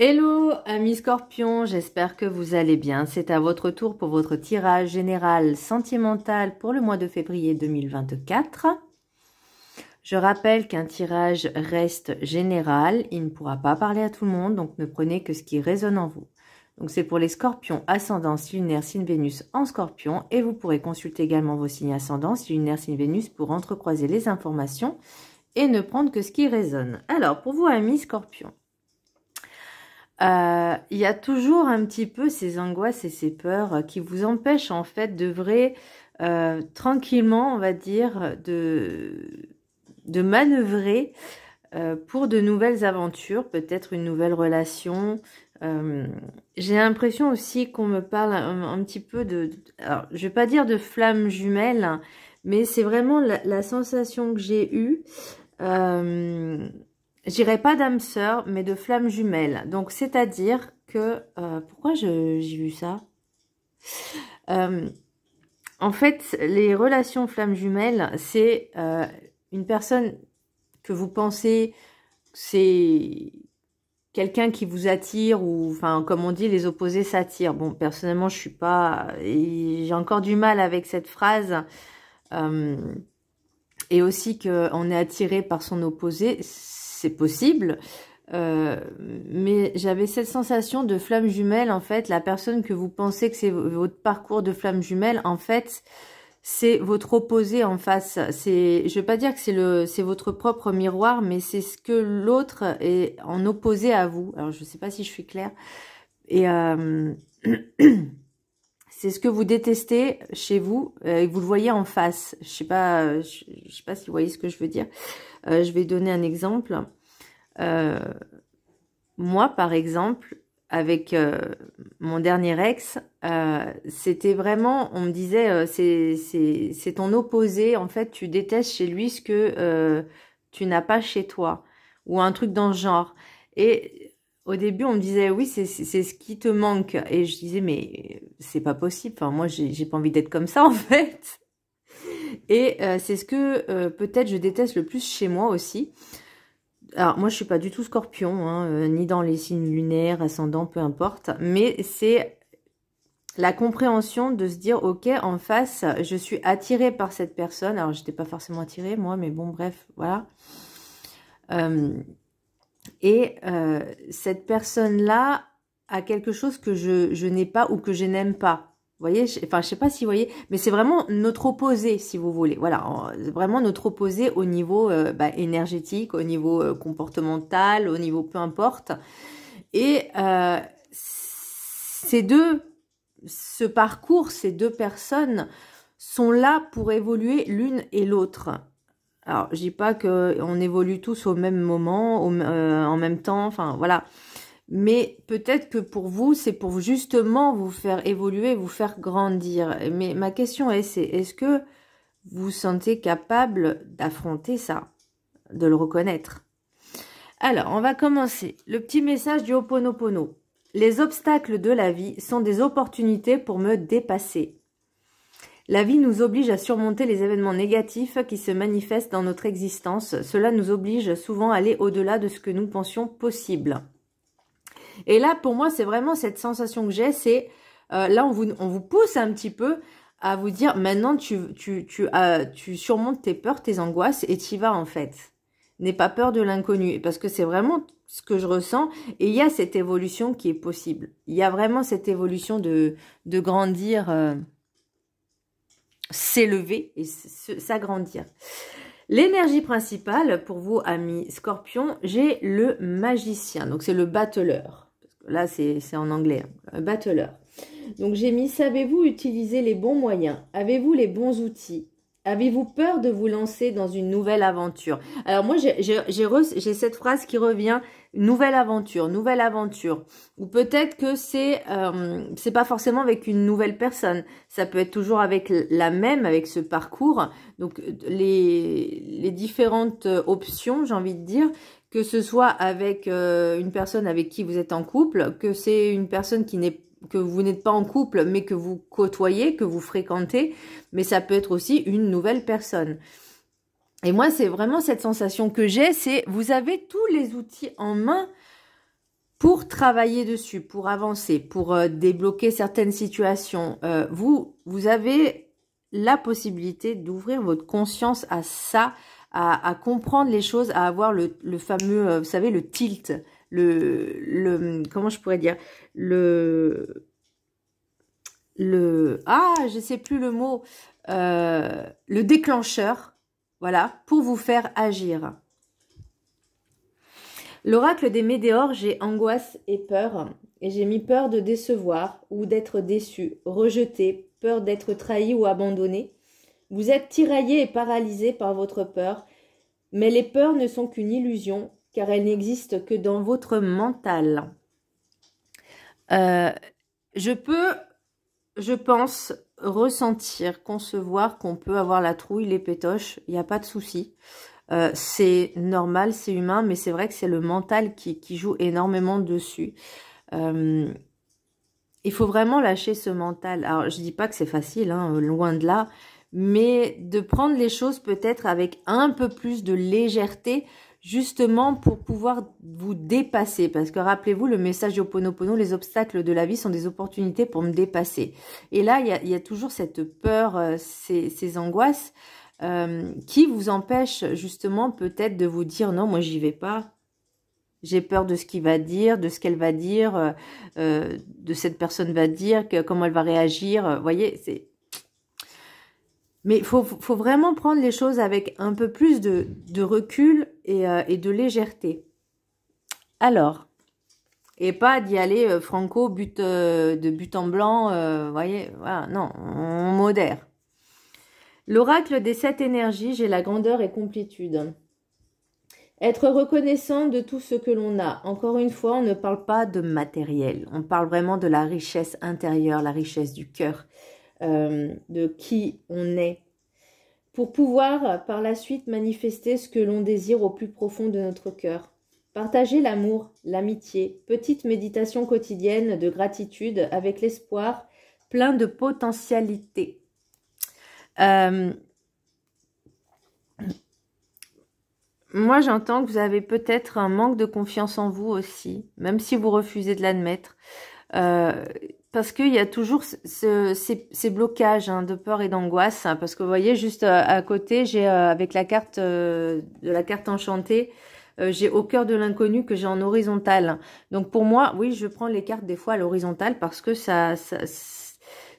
Hello amis scorpions, j'espère que vous allez bien. C'est à votre tour pour votre tirage général sentimental pour le mois de février 2024. Je rappelle qu'un tirage reste général, il ne pourra pas parler à tout le monde, donc ne prenez que ce qui résonne en vous. Donc c'est pour les scorpions, ascendance lunaire, signe Vénus en scorpion, et vous pourrez consulter également vos signes ascendance lunaire, signe Vénus pour entrecroiser les informations et ne prendre que ce qui résonne. Alors pour vous amis scorpions, il y a toujours un petit peu ces angoisses et ces peurs qui vous empêchent en fait d'œuvrer tranquillement, on va dire, de manœuvrer pour de nouvelles aventures, peut-être une nouvelle relation. J'ai l'impression aussi qu'on me parle un petit peu alors, je vais pas dire de flammes jumelles, mais c'est vraiment la sensation que j'ai eue. J'irai pas d'âme sœur, mais de flammes jumelles. Donc, c'est-à-dire que... pourquoi j'ai vu ça en fait, les relations flammes jumelles, c'est une personne que vous pensez, c'est quelqu'un qui vous attire, ou enfin, comme on dit, les opposés s'attirent. Bon, personnellement, je suis pas... J'ai encore du mal avec cette phrase. Et aussi qu'on est attiré par son opposé, c'est possible. Mais j'avais cette sensation de flamme jumelle, en fait, la personne que vous pensez que c'est votre parcours de flamme jumelle, en fait, c'est votre opposé en face. Je vais pas dire que c'est votre propre miroir, mais c'est ce que l'autre est en opposé à vous. Alors, je sais pas si je suis claire. Et c'est ce que vous détestez chez vous et vous le voyez en face. Je sais pas si vous voyez ce que je veux dire. Je vais donner un exemple. Moi, par exemple, avec mon dernier ex, c'était vraiment, on me disait, c'est ton opposé. En fait, tu détestes chez lui ce que tu n'as pas chez toi, ou un truc dans ce genre. Et au début, on me disait, oui, c'est ce qui te manque. Et je disais, mais c'est pas possible. Enfin, moi, j'ai pas envie d'être comme ça, en fait. Et c'est ce que peut-être je déteste le plus chez moi aussi. Alors, moi, je suis pas du tout scorpion, hein, ni dans les signes lunaires, ascendants, peu importe. Mais c'est la compréhension de se dire, ok, en face, je suis attirée par cette personne. Alors, j'étais pas forcément attirée, moi, mais bon, bref, voilà. Cette personne-là a quelque chose que je n'ai pas ou que je n'aime pas. Vous voyez, enfin, je sais pas si vous voyez, mais c'est vraiment notre opposé, si vous voulez. Voilà, vraiment notre opposé au niveau énergétique, au niveau comportemental, au niveau peu importe. Et ce parcours, ces deux personnes sont là pour évoluer l'une et l'autre. Alors, je dis pas qu'on évolue tous au même moment, en même temps, enfin voilà. Mais peut-être que pour vous, c'est pour justement vous faire évoluer, vous faire grandir. Mais ma question est-ce que vous vous sentez capable d'affronter ça, de le reconnaître? Alors, on va commencer. Le petit message du Ho'oponopono. Les obstacles de la vie sont des opportunités pour me dépasser. La vie nous oblige à surmonter les événements négatifs qui se manifestent dans notre existence. Cela nous oblige souvent à aller au-delà de ce que nous pensions possible. Et là, pour moi, c'est vraiment cette sensation que j'ai, c'est là, on vous pousse un petit peu à vous dire, maintenant, tu surmontes tes peurs, tes angoisses, et tu y vas en fait. N'aie pas peur de l'inconnu, parce que c'est vraiment ce que je ressens, et il y a cette évolution qui est possible. Il y a vraiment cette évolution de grandir, s'élever et s'agrandir. L'énergie principale, pour vous, amis scorpions, j'ai le magicien. Donc, c'est le battleur. Là, c'est en anglais. Hein, battleur. Donc, j'ai mis, savez-vous utiliser les bons moyens? Avez-vous les bons outils? Avez-vous peur de vous lancer dans une nouvelle aventure? Alors, moi, j'ai cette phrase qui revient. Nouvelle aventure, nouvelle aventure. Ou peut-être que c'est pas forcément avec une nouvelle personne. Ça peut être toujours avec la même, avec ce parcours. Donc, les différentes options, j'ai envie de dire, que ce soit avec une personne avec qui vous êtes en couple, que c'est une personne que vous n'êtes pas en couple, mais que vous côtoyez, que vous fréquentez, mais ça peut être aussi une nouvelle personne. Et moi, c'est vraiment cette sensation que j'ai, c'est vous avez tous les outils en main pour travailler dessus, pour avancer, pour débloquer certaines situations. Vous avez la possibilité d'ouvrir votre conscience à ça, à comprendre les choses, à avoir le fameux, vous savez, le tilt, comment je pourrais dire, je sais plus le mot, le déclencheur, voilà, pour vous faire agir. L'oracle des Médéors, j'ai angoisse et peur, et j'ai mis peur de décevoir ou d'être déçu, rejeté, peur d'être trahi ou abandonné. Vous êtes tiraillé et paralysé par votre peur, mais les peurs ne sont qu'une illusion, car elles n'existent que dans votre mental. Je pense, ressentir, concevoir qu'on peut avoir la trouille, les pétoches, il n'y a pas de souci. C'est normal, c'est humain, mais c'est vrai que c'est le mental qui joue énormément dessus. Il faut vraiment lâcher ce mental. Alors, je dis pas que c'est facile, hein, loin de là, mais de prendre les choses peut-être avec un peu plus de légèreté, justement pour pouvoir vous dépasser. Parce que rappelez-vous, le message d'Ho'oponopono, les obstacles de la vie sont des opportunités pour me dépasser. Et là, il y a toujours cette peur, ces angoisses, qui vous empêche justement peut-être de vous dire non, moi j'y vais pas, j'ai peur de ce qu'il va dire, de ce qu'elle va dire, de cette personne va dire, comment elle va réagir, voyez, c'est... Mais il faut vraiment prendre les choses avec un peu plus de recul et de légèreté. Alors, et pas d'y aller franco, de but en blanc, voyez, voilà, non, on modère. L'oracle des 7 énergies, j'ai la grandeur et complétude. Être reconnaissant de tout ce que l'on a. Encore une fois, on ne parle pas de matériel. On parle vraiment de la richesse intérieure, la richesse du cœur, de qui on est. Pour pouvoir, par la suite, manifester ce que l'on désire au plus profond de notre cœur. Partager l'amour, l'amitié, petite méditation quotidienne de gratitude avec l'espoir, plein de potentialités. Moi, j'entends que vous avez peut-être un manque de confiance en vous aussi, même si vous refusez de l'admettre. Parce qu'il y a toujours ces blocages de peur et d'angoisse. Parce que vous voyez, juste à côté, j'ai avec la carte de la carte enchantée, j'ai au cœur de l'inconnu que j'ai en horizontal. Donc pour moi, oui, je prends les cartes des fois à l'horizontale parce que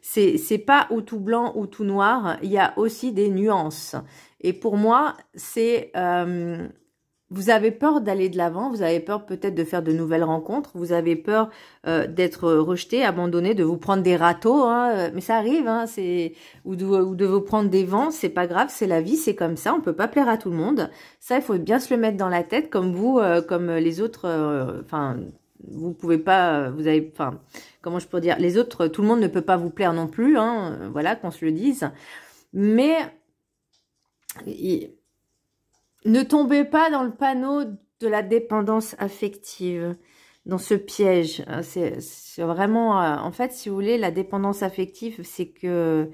c'est pas ou tout blanc ou tout noir, il y a aussi des nuances. Et pour moi, c'est... vous avez peur d'aller de l'avant, vous avez peur peut-être de faire de nouvelles rencontres, vous avez peur d'être rejeté, abandonné, de vous prendre des râteaux, mais ça arrive, ou de vous prendre des vents, c'est pas grave, c'est la vie, c'est comme ça, on peut pas plaire à tout le monde. Ça, il faut bien se le mettre dans la tête, comme vous, comme les autres, vous pouvez pas, vous avez, comment je peux dire, les autres, tout le monde ne peut pas vous plaire non plus, voilà, qu'on se le dise. Mais ne tombez pas dans le panneau de la dépendance affective, dans ce piège. C'est vraiment, en fait, si vous voulez, la dépendance affective, c'est que,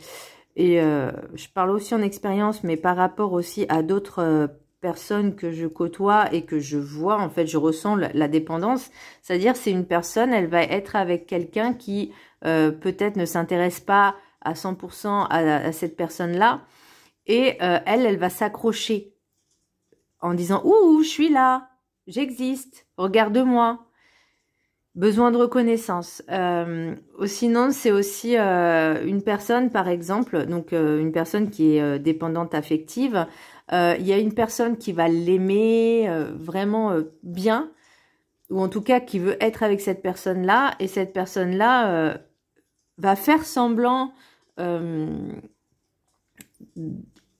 et je parle aussi en expérience, mais par rapport aussi à d'autres personnes que je côtoie et que je vois, en fait, je ressens la dépendance. C'est-à-dire, c'est une personne, elle va être avec quelqu'un qui peut-être ne s'intéresse pas à 100% à cette personne-là, et elle va s'accrocher en disant « Ouh, je suis là, j'existe, regarde-moi ». Besoin de reconnaissance. Sinon, c'est aussi une personne, par exemple, donc une personne qui est dépendante affective. Il y a une personne qui va l'aimer vraiment bien, ou en tout cas qui veut être avec cette personne-là, et cette personne-là va faire semblant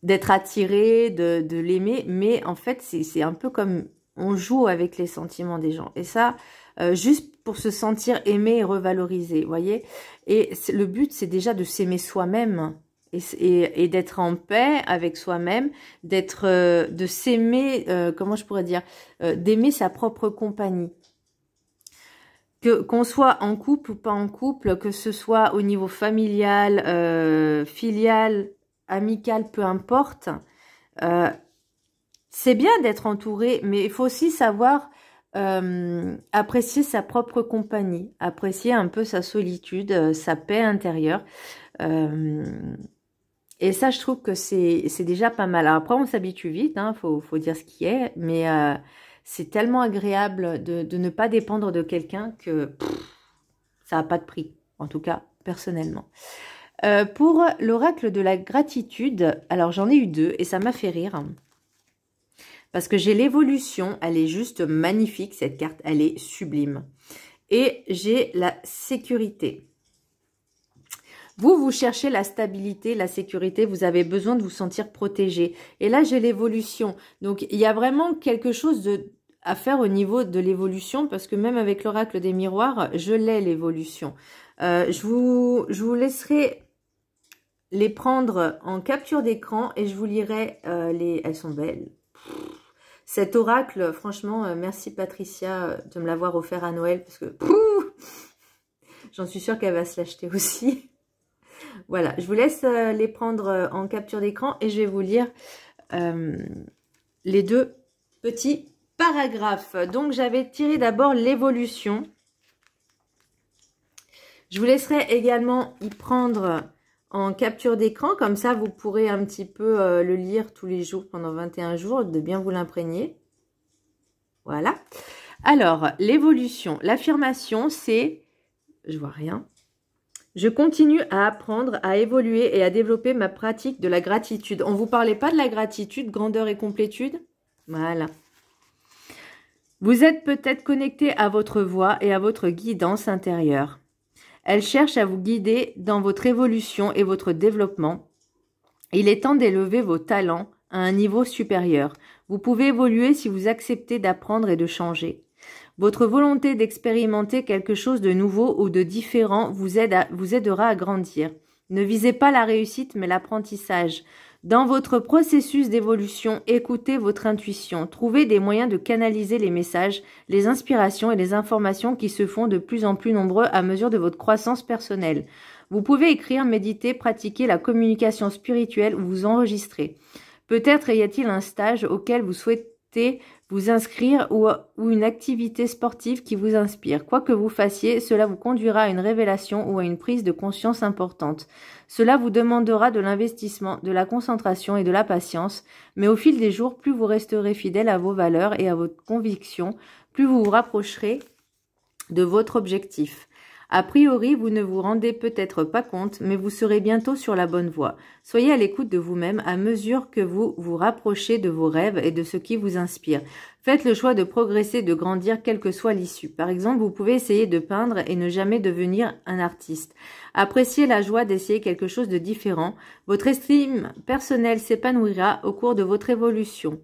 d'être attirée, de l'aimer, mais en fait, c'est un peu comme on joue avec les sentiments des gens. Et ça, juste pour se sentir aimé et revalorisé, voyez. Et le but, c'est déjà de s'aimer soi-même et d'être en paix avec soi-même, de s'aimer, comment je pourrais dire, d'aimer sa propre compagnie. Qu'on soit en couple ou pas en couple, que ce soit au niveau familial, filial, amical, peu importe, c'est bien d'être entouré, mais il faut aussi savoir apprécier sa propre compagnie, apprécier un peu sa solitude, sa paix intérieure. Et ça, je trouve que c'est déjà pas mal. Alors après, on s'habitue vite, hein, faut dire ce qui est, mais c'est tellement agréable de ne pas dépendre de quelqu'un que ça n'a pas de prix, en tout cas, personnellement. Pour l'oracle de la gratitude, alors j'en ai eu 2 et ça m'a fait rire. Parce que j'ai l'évolution, elle est juste magnifique, cette carte, elle est sublime. Et j'ai la sécurité. Vous cherchez la stabilité, la sécurité, vous avez besoin de vous sentir protégé. Et là, j'ai l'évolution. Donc, il y a vraiment quelque chose à faire au niveau de l'évolution, parce que même avec l'oracle des miroirs, je l'ai l'évolution. Je vous laisserai les prendre en capture d'écran et je vous lirai elles sont belles. Cet oracle, franchement, merci Patricia de me l'avoir offert à Noël, parce que j'en suis sûre qu'elle va se l'acheter aussi. Voilà, je vous laisse les prendre en capture d'écran et je vais vous lire les 2 petits paragraphes. Donc, j'avais tiré d'abord l'évolution. Je vous laisserai également y prendre en capture d'écran. Comme ça, vous pourrez un petit peu le lire tous les jours pendant 21 jours, de bien vous l'imprégner. Voilà. Alors, l'évolution. L'affirmation, c'est... Je vois rien. Je continue à apprendre, à évoluer et à développer ma pratique de la gratitude. On ne vous parlait pas de la gratitude, grandeur et complétude? Voilà. Vous êtes peut-être connecté à votre voix et à votre guidance intérieure. Elle cherche à vous guider dans votre évolution et votre développement. Il est temps d'élever vos talents à un niveau supérieur. Vous pouvez évoluer si vous acceptez d'apprendre et de changer. Votre volonté d'expérimenter quelque chose de nouveau ou de différent vous aidera à grandir. Ne visez pas la réussite, mais l'apprentissage. Dans votre processus d'évolution, écoutez votre intuition. Trouvez des moyens de canaliser les messages, les inspirations et les informations qui se font de plus en plus nombreux à mesure de votre croissance personnelle. Vous pouvez écrire, méditer, pratiquer la communication spirituelle ou vous enregistrer. Peut-être y a-t-il un stage auquel vous souhaitez vous inscrire ou une activité sportive qui vous inspire. Quoi que vous fassiez, cela vous conduira à une révélation ou à une prise de conscience importante. Cela vous demandera de l'investissement, de la concentration et de la patience, mais au fil des jours, plus vous resterez fidèle à vos valeurs et à votre conviction, plus vous vous rapprocherez de votre objectif. A priori, vous ne vous rendez peut-être pas compte, mais vous serez bientôt sur la bonne voie. Soyez à l'écoute de vous-même à mesure que vous vous rapprochez de vos rêves et de ce qui vous inspire. Faites le choix de progresser, de grandir, quelle que soit l'issue. Par exemple, vous pouvez essayer de peindre et ne jamais devenir un artiste. Appréciez la joie d'essayer quelque chose de différent. Votre estime personnelle s'épanouira au cours de votre évolution.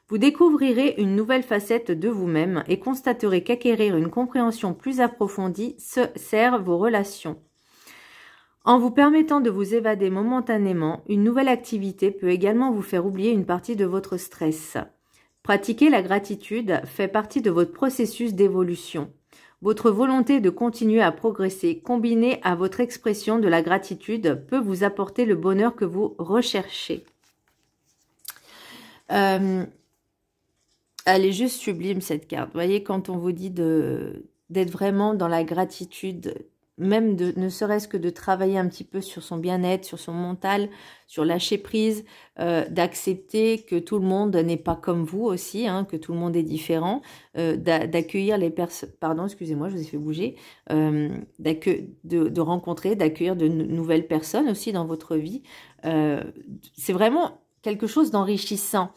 Vous découvrirez une nouvelle facette de vous-même et constaterez qu'acquérir une compréhension plus approfondie sert vos relations. En vous permettant de vous évader momentanément, une nouvelle activité peut également vous faire oublier une partie de votre stress. Pratiquer la gratitude fait partie de votre processus d'évolution. Votre volonté de continuer à progresser, combinée à votre expression de la gratitude, peut vous apporter le bonheur que vous recherchez. Elle est juste sublime, cette carte. Vous voyez, quand on vous dit d'être vraiment dans la gratitude, même ne serait-ce que de travailler un petit peu sur son bien-être, sur son mental, sur lâcher prise, d'accepter que tout le monde n'est pas comme vous aussi, hein, que tout le monde est différent, d'accueillir les personnes... Pardon, excusez-moi, je vous ai fait bouger. De rencontrer, d'accueillir de nouvelles personnes aussi dans votre vie. C'est vraiment quelque chose d'enrichissant.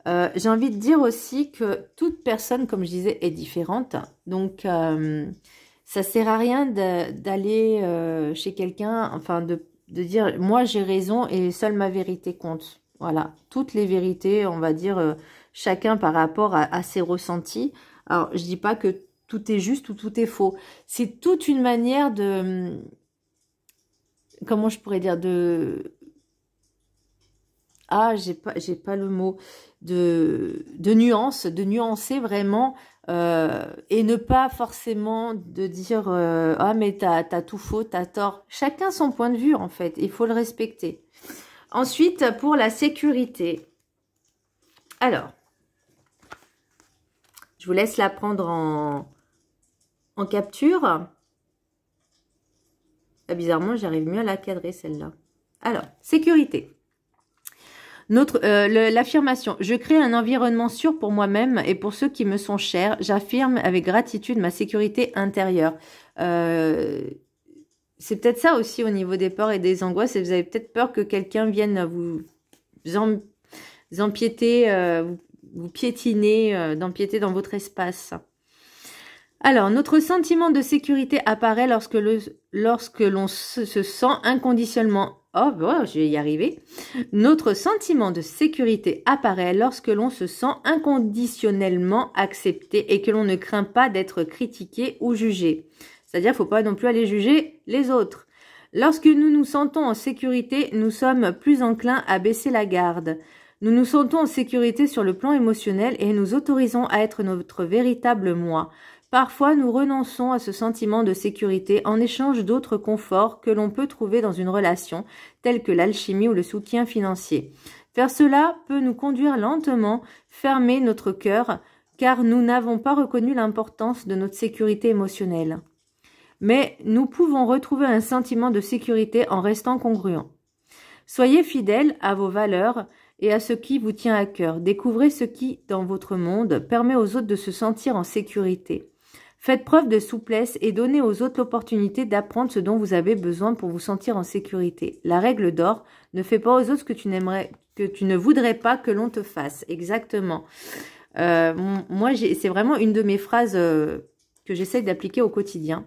J'ai envie de dire aussi que toute personne, comme je disais, est différente. Donc, ça sert à rien d'aller chez quelqu'un, enfin, de dire « moi, j'ai raison et seule ma vérité compte ». Voilà, toutes les vérités, on va dire, chacun par rapport à ses ressentis. Alors, je dis pas que tout est juste ou tout est faux. C'est toute une manière de... Comment je pourrais dire Ah, j'ai pas le mot de nuance, de nuancer vraiment et ne pas forcément de dire ah mais t'as tout faux, t'as tort. Chacun son point de vue en fait, il faut le respecter. Ensuite, pour la sécurité. Alors, Je vous laisse la prendre en capture. Ah, bizarrement, j'arrive mieux à la cadrer, celle-là. Alors, sécurité. L'affirmation. Je crée un environnement sûr pour moi-même et pour ceux qui me sont chers. J'affirme avec gratitude ma sécurité intérieure. C'est peut-être ça aussi au niveau des peurs et des angoisses. Et vous avez peut-être peur que quelqu'un vienne vous empiéter, vous piétiner, d'empiéter dans votre espace. Alors, notre sentiment de sécurité apparaît lorsque l'on se sent inconditionnellement... Oh, bon, je vais y arriver. Notre sentiment de sécurité apparaît lorsque l'on se sent inconditionnellement accepté et que l'on ne craint pas d'être critiqué ou jugé. C'est-à-dire, il ne faut pas non plus aller juger les autres. Lorsque nous nous sentons en sécurité, nous sommes plus enclins à baisser la garde. Nous nous sentons en sécurité sur le plan émotionnel et nous autorisons à être notre véritable moi. Parfois, nous renonçons à ce sentiment de sécurité en échange d'autres conforts que l'on peut trouver dans une relation, tels que l'alchimie ou le soutien financier. Faire cela peut nous conduire lentement, fermer notre cœur, car nous n'avons pas reconnu l'importance de notre sécurité émotionnelle. Mais nous pouvons retrouver un sentiment de sécurité en restant congruents. Soyez fidèles à vos valeurs et à ce qui vous tient à cœur. Découvrez ce qui, dans votre monde, permet aux autres de se sentir en sécurité. Faites preuve de souplesse et donnez aux autres l'opportunité d'apprendre ce dont vous avez besoin pour vous sentir en sécurité. La règle d'or, ne fais pas aux autres ce que tu ne voudrais pas que l'on te fasse. Exactement. Moi, c'est vraiment une de mes phrases que j'essaie d'appliquer au quotidien.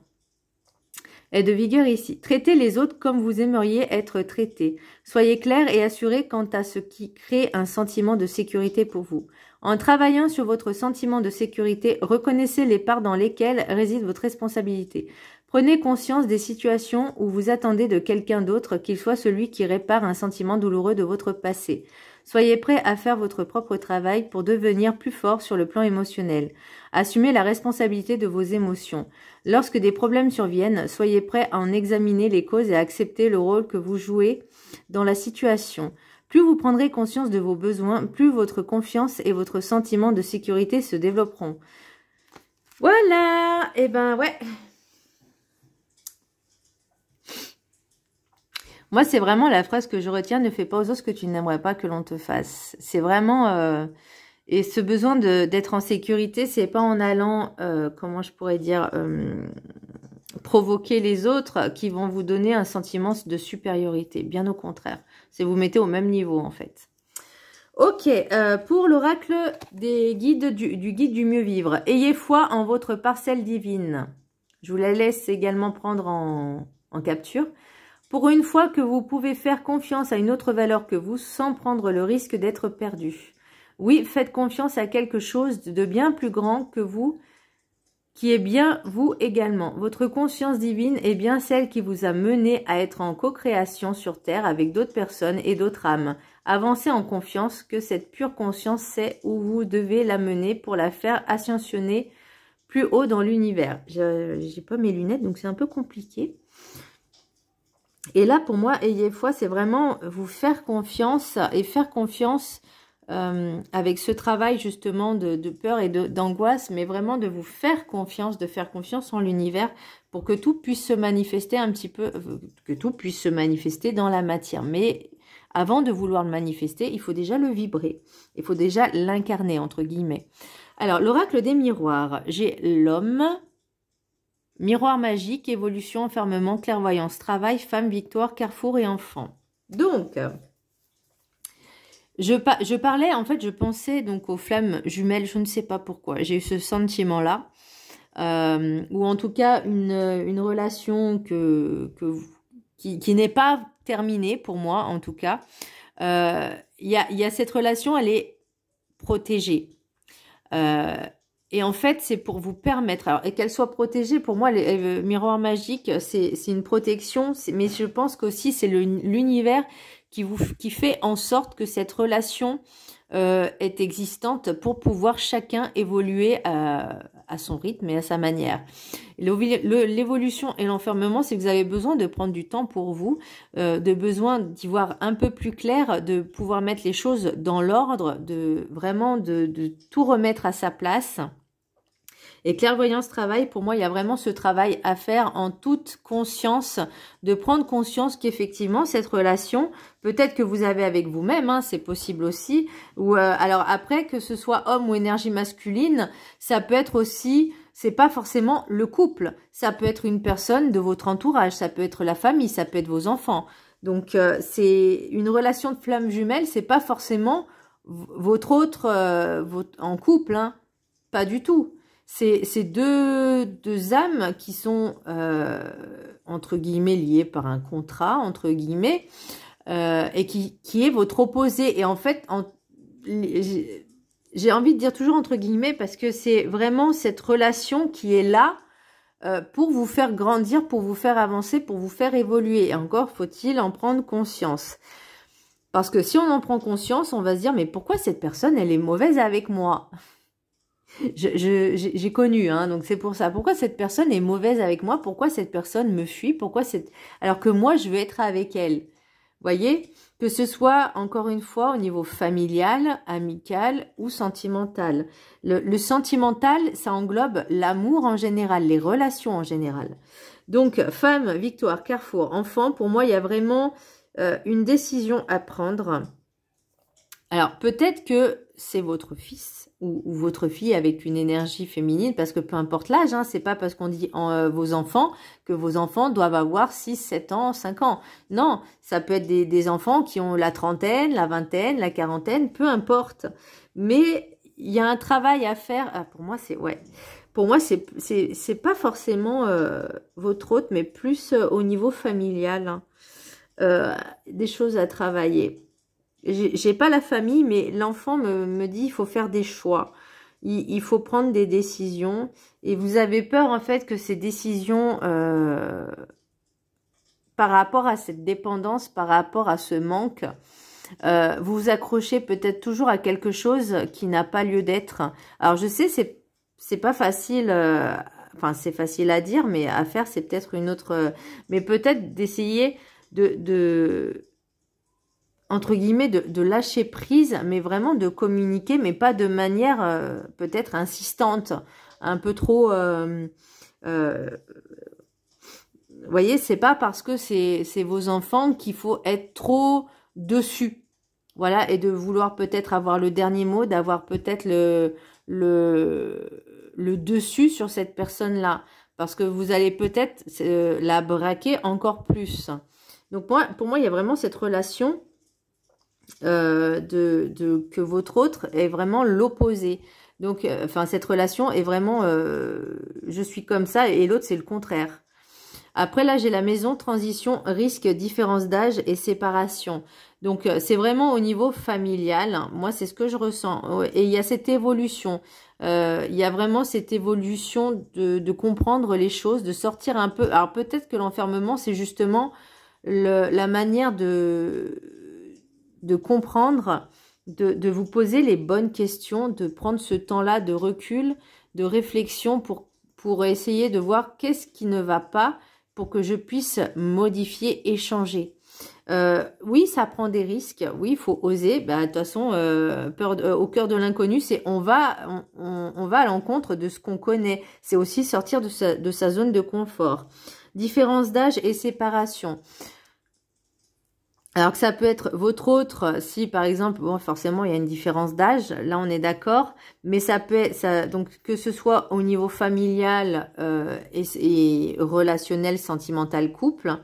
Et de vigueur ici. Traitez les autres comme vous aimeriez être traités. Soyez clair et assuré quant à ce qui crée un sentiment de sécurité pour vous. En travaillant sur votre sentiment de sécurité, reconnaissez les parts dans lesquelles réside votre responsabilité. Prenez conscience des situations où vous attendez de quelqu'un d'autre qu'il soit celui qui répare un sentiment douloureux de votre passé. Soyez prêt à faire votre propre travail pour devenir plus fort sur le plan émotionnel. Assumez la responsabilité de vos émotions. Lorsque des problèmes surviennent, soyez prêt à en examiner les causes et à accepter le rôle que vous jouez dans la situation. Plus vous prendrez conscience de vos besoins, plus votre confiance et votre sentiment de sécurité se développeront. Voilà, et ben ouais. Moi, c'est vraiment la phrase que je retiens, ne fais pas aux autres ce que tu n'aimerais pas que l'on te fasse. C'est vraiment... et ce besoin d'être en sécurité, c'est pas en allant, comment je pourrais dire, provoquer les autres qui vont vous donner un sentiment de supériorité. Bien au contraire. C'est vous mettez au même niveau, en fait. Ok, pour l'oracle des guides du guide du mieux vivre. Ayez foi en votre parcelle divine. Je vous la laisse également prendre en capture. Pour une fois que vous pouvez faire confiance à une autre valeur que vous sans prendre le risque d'être perdu. Oui, faites confiance à quelque chose de bien plus grand que vous, qui est bien vous également. Votre conscience divine est bien celle qui vous a mené à être en co-création sur Terre avec d'autres personnes et d'autres âmes. Avancez en confiance que cette pure conscience sait où vous devez la mener pour la faire ascensionner plus haut dans l'univers. J'ai pas mes lunettes, donc c'est un peu compliqué. Et là, pour moi, ayez foi, c'est vraiment vous faire confiance et faire confiance avec ce travail justement de peur et d'angoisse, mais vraiment de vous faire confiance, de faire confiance en l'univers pour que tout puisse se manifester un petit peu, que tout puisse se manifester dans la matière. Mais avant de vouloir le manifester, il faut déjà le vibrer, il faut déjà l'incarner, entre guillemets. Alors, l'oracle des miroirs, j'ai l'homme... Miroir magique, évolution, enfermement, clairvoyance, travail, femme, victoire, carrefour et enfant. Donc, je parlais, en fait, je pensais donc aux flammes jumelles, je ne sais pas pourquoi. J'ai eu ce sentiment-là, ou en tout cas une relation qui n'est pas terminée pour moi, en tout cas. Il y a cette relation, elle est protégée. Et en fait, c'est pour vous permettre, alors, et qu'elle soit protégée, pour moi, le miroir magique, c'est une protection, mais je pense qu'aussi, c'est l'univers qui fait en sorte que cette relation est existante pour pouvoir chacun évoluer à son rythme et à sa manière. L'évolution et l'enfermement, c'est que vous avez besoin de prendre du temps pour vous, de besoin d'y voir un peu plus clair, de pouvoir mettre les choses dans l'ordre, vraiment de tout remettre à sa place. Et clairvoyance travail, pour moi, il y a vraiment ce travail à faire en toute conscience, de prendre conscience qu'effectivement, cette relation, peut-être que vous avez avec vous-même, hein, c'est possible aussi, ou alors après, que ce soit homme ou énergie masculine, ça peut être aussi, c'est pas forcément le couple, ça peut être une personne de votre entourage, ça peut être la famille, ça peut être vos enfants. Donc, c'est une relation de flamme jumelle, c'est pas forcément votre autre en couple, hein, pas du tout. C'est deux âmes qui sont, entre guillemets, liées par un contrat, entre guillemets, et qui est votre opposé. Et en fait, j'ai envie de dire toujours entre guillemets, parce que c'est vraiment cette relation qui est là pour vous faire grandir, pour vous faire avancer, pour vous faire évoluer. Et encore faut-il en prendre conscience. Parce que si on en prend conscience, on va se dire, mais pourquoi cette personne, elle est mauvaise avec moi? J'ai connu, hein, donc c'est pour ça. Pourquoi cette personne est mauvaise avec moi? Pourquoi cette personne me fuit? Pourquoi alors que moi, je veux être avec elle. Voyez? Que ce soit, encore une fois, au niveau familial, amical ou sentimental. Le sentimental, ça englobe l'amour en général, les relations en général. Donc, femme, victoire, carrefour, enfant, pour moi, il y a vraiment une décision à prendre. Alors, peut-être que c'est votre fils ou votre fille avec une énergie féminine, parce que peu importe l'âge, hein, c'est pas parce qu'on dit vos enfants que vos enfants doivent avoir 6, 7 ans, 5 ans. Non, ça peut être des enfants qui ont la trentaine, la vingtaine, la quarantaine, peu importe. Mais il y a un travail à faire. Ah, pour moi, c'est ouais. Pour moi, c'est pas forcément votre hôte, mais plus au niveau familial, hein. Des choses à travailler. J'ai pas la famille, mais l'enfant me dit il faut faire des choix. Il faut prendre des décisions. Et vous avez peur, en fait, que ces décisions, par rapport à cette dépendance, par rapport à ce manque, vous vous accrochez peut-être toujours à quelque chose qui n'a pas lieu d'être. Alors, je sais, c'est pas facile... enfin, c'est facile à dire, mais à faire, c'est peut-être une autre... mais peut-être d'essayer entre guillemets, de lâcher prise, mais vraiment de communiquer, mais pas de manière peut-être insistante, un peu trop... vous voyez, c'est pas parce que c'est vos enfants qu'il faut être trop dessus. Voilà, et de vouloir peut-être avoir le dernier mot, d'avoir peut-être le dessus sur cette personne-là. Parce que vous allez peut-être la braquer encore plus. Donc pour moi, il y a vraiment cette relation que votre autre est vraiment l'opposé. Donc, enfin, cette relation est vraiment je suis comme ça et l'autre, c'est le contraire. Après, là, j'ai la maison, transition, risque, différence d'âge et séparation. Donc, c'est vraiment au niveau familial. Moi, c'est ce que je ressens. Et il y a cette évolution. Il y a vraiment cette évolution de comprendre les choses, de sortir un peu. Alors, peut-être que l'enfermement, c'est justement la manière de comprendre, de vous poser les bonnes questions, de prendre ce temps-là de recul, de réflexion pour essayer de voir qu'est-ce qui ne va pas pour que je puisse modifier et changer. Oui, ça prend des risques. Oui, il faut oser. Bah, de toute façon, au cœur de l'inconnu, c'est on va à l'encontre de ce qu'on connaît. C'est aussi sortir de sa zone de confort. Différence d'âge et séparation. Alors que ça peut être votre autre, si par exemple, bon, forcément il y a une différence d'âge, là on est d'accord, mais ça peut être, donc que ce soit au niveau familial et relationnel, sentimental, couple,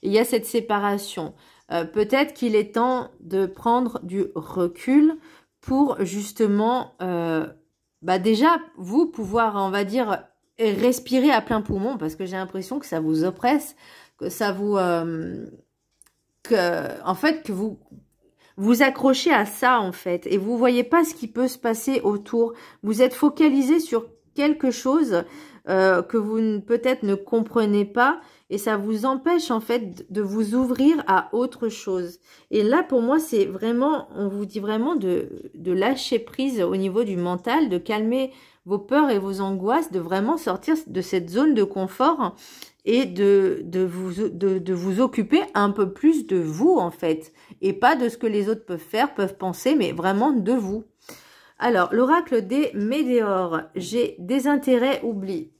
il y a cette séparation. Peut-être qu'il est temps de prendre du recul pour justement, déjà vous pouvoir, on va dire, respirer à plein poumon, parce que j'ai l'impression que ça vous oppresse, que ça vous... en fait, que vous accrochez à ça, en fait, et vous voyez pas ce qui peut se passer autour. Vous êtes focalisé sur quelque chose que vous peut-être ne comprenez pas, et ça vous empêche, en fait, de vous ouvrir à autre chose. Et là, pour moi, c'est vraiment, on vous dit vraiment de lâcher prise au niveau du mental, de calmer vos peurs et vos angoisses, de vraiment sortir de cette zone de confort et de vous occuper un peu plus de vous, en fait. Et pas de ce que les autres peuvent faire, peuvent penser, mais vraiment de vous. Alors, l'oracle des météores. J'ai désintérêt, oubli.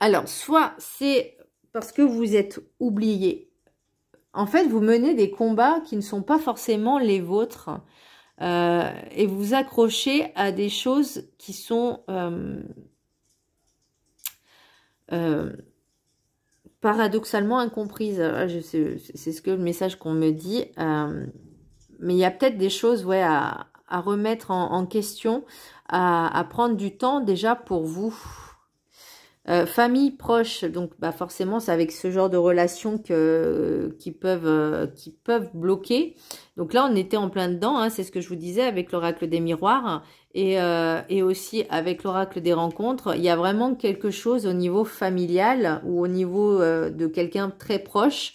Alors, soit c'est parce que vous êtes oublié. En fait, vous menez des combats qui ne sont pas forcément les vôtres. Et vous accrochez à des choses qui sont paradoxalement incomprises. C'est ce que le message qu'on me dit. Mais il y a peut-être des choses à remettre en question, à prendre du temps déjà pour vous. Famille proche, donc forcément c'est avec ce genre de relations qui peuvent bloquer. Donc là on était en plein dedans, hein, c'est ce que je vous disais avec l'oracle des miroirs et aussi avec l'oracle des rencontres. Il y a vraiment quelque chose au niveau familial ou au niveau de quelqu'un très proche.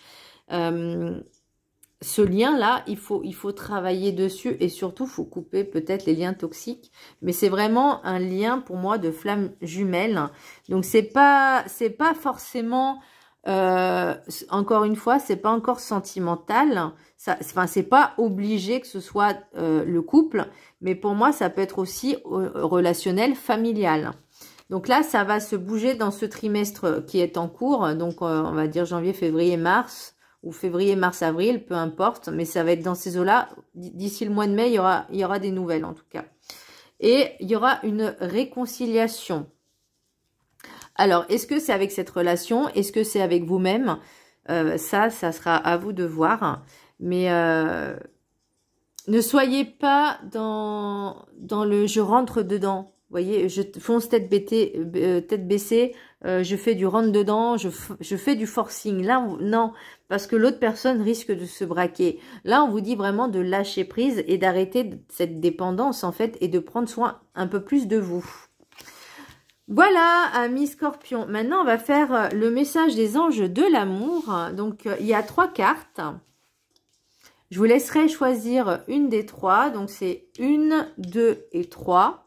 Ce lien-là, il faut travailler dessus et surtout, il faut couper peut-être les liens toxiques. Mais c'est vraiment un lien pour moi de flamme jumelle. Donc, c'est pas forcément, encore une fois, c'est pas encore sentimental. C'est pas obligé que ce soit le couple. Mais pour moi, ça peut être aussi relationnel, familial. Donc là, ça va se bouger dans ce trimestre qui est en cours. Donc, on va dire janvier, février, mars. Ou février, mars, avril, peu importe, mais ça va être dans ces eaux-là. D'ici le mois de mai, il y aura des nouvelles en tout cas. Et il y aura une réconciliation. Alors, est-ce que c'est avec cette relation? Est-ce que c'est avec vous-même? Ça sera à vous de voir. Mais ne soyez pas dans le « je rentre dedans ». Vous voyez, je fonce tête baissée, je fais du rentre dedans, je fais du forcing. Là, non, parce que l'autre personne risque de se braquer. Là, on vous dit vraiment de lâcher prise et d'arrêter cette dépendance, en fait, et de prendre soin un peu plus de vous. Voilà, amis Scorpion. Maintenant, on va faire le message des anges de l'amour. Donc, il y a 3 cartes. Je vous laisserai choisir une des 3. Donc, c'est 1, 2 et 3.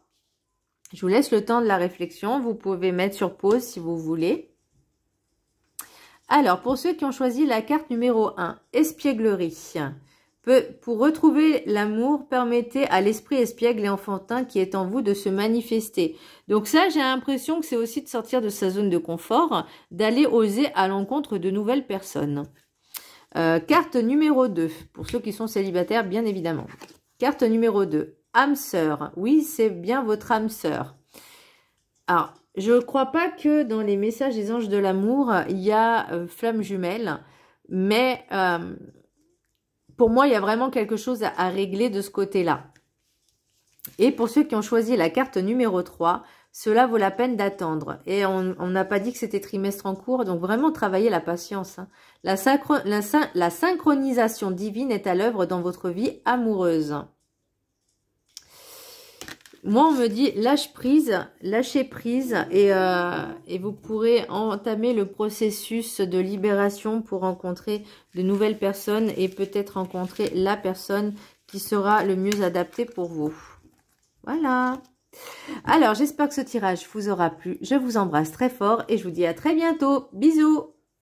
Je vous laisse le temps de la réflexion. Vous pouvez mettre sur pause si vous voulez. Alors, pour ceux qui ont choisi la carte numéro 1, espièglerie. Pour retrouver l'amour, permettez à l'esprit espiègle et enfantin qui est en vous de se manifester. Donc ça, j'ai l'impression que c'est aussi de sortir de sa zone de confort, d'aller oser à l'encontre de nouvelles personnes. Carte numéro 2, pour ceux qui sont célibataires, bien évidemment. Carte numéro 2. Âme sœur, oui, c'est bien votre âme sœur. Alors, je ne crois pas que dans les messages des anges de l'amour, il y a flamme jumelle, mais pour moi, il y a vraiment quelque chose à régler de ce côté-là. Et pour ceux qui ont choisi la carte numéro 3, cela vaut la peine d'attendre. Et on n'a pas dit que c'était trimestre en cours, donc vraiment travailler la patience. Hein. La synchronisation divine est à l'œuvre dans votre vie amoureuse. Moi, on me dit lâchez prise et vous pourrez entamer le processus de libération pour rencontrer de nouvelles personnes et peut-être rencontrer la personne qui sera le mieux adaptée pour vous. Voilà. Alors, j'espère que ce tirage vous aura plu. Je vous embrasse très fort et je vous dis à très bientôt. Bisous.